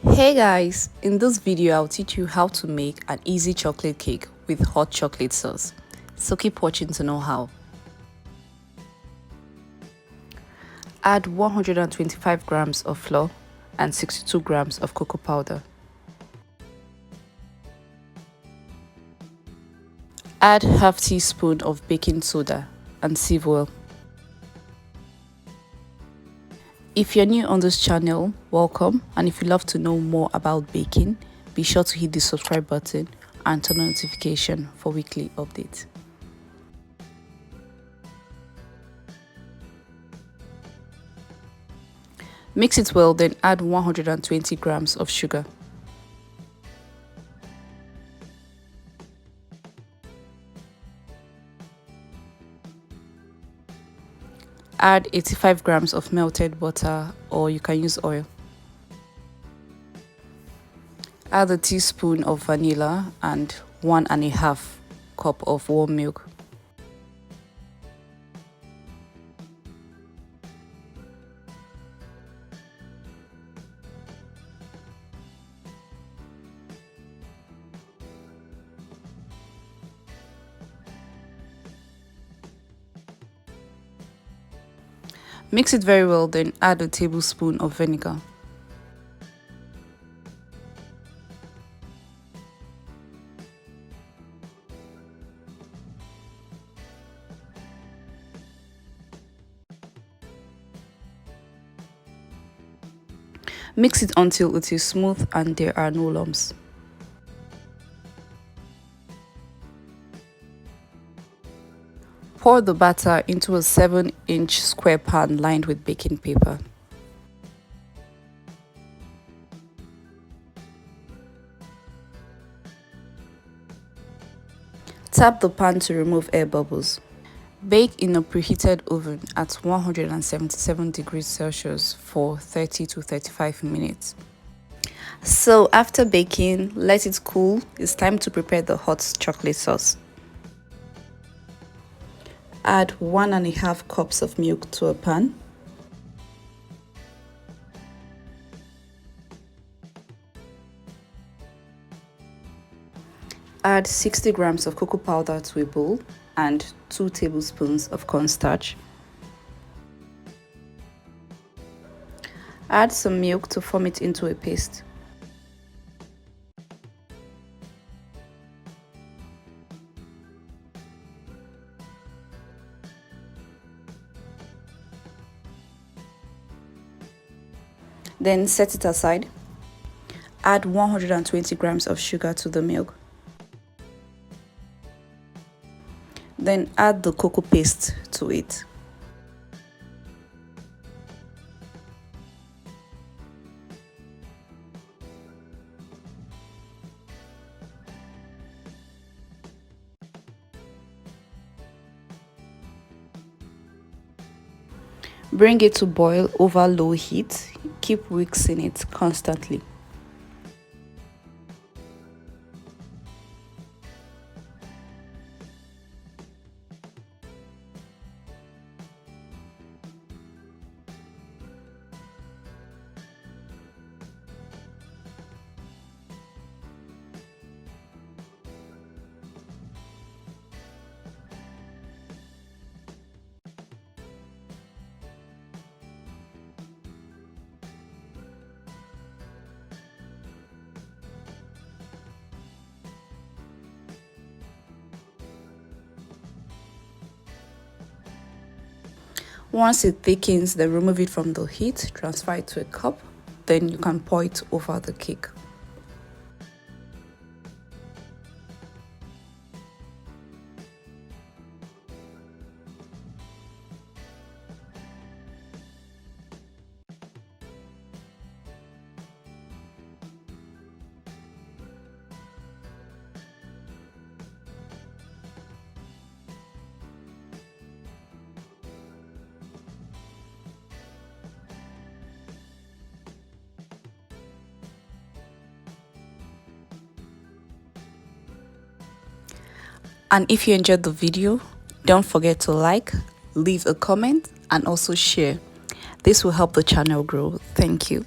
Hey guys, in this video I'll teach you how to make an easy chocolate cake with hot chocolate sauce. So keep watching to know how. Add 125 grams of flour and 62 grams of cocoa powder. Add half teaspoon of baking soda and sieve well. If you're new on this channel, welcome, and if you love to know more about baking, be sure to hit the subscribe button and turn on notification for weekly updates. Mix it well, then add 120 grams of sugar. Add 85 grams of melted butter, or you can use oil. Add a teaspoon of vanilla and 1.5 cup of warm milk. Mix it very well, then add a tablespoon of vinegar. Mix it until it is smooth and there are no lumps. Pour the batter into a 7-inch square pan lined with baking paper. Tap the pan to remove air bubbles. Bake in a preheated oven at 177 degrees Celsius for 30 to 35 minutes. So after baking, let it cool. It's time to prepare the hot chocolate sauce. Add 1.5 cups of milk to a pan. Add 60 grams of cocoa powder to a bowl and 2 tablespoons of cornstarch. Add some milk to form it into a paste. Then set it aside. Add 120 grams of sugar to the milk. Then add the cocoa paste to it. Bring it to boil over low heat. Keep whisking it constantly. Once it thickens, then remove it from the heat, transfer it to a cup, then you can pour it over the cake. And if you enjoyed the video, don't forget to like, leave a comment, and also share. This will help the channel grow. Thank you.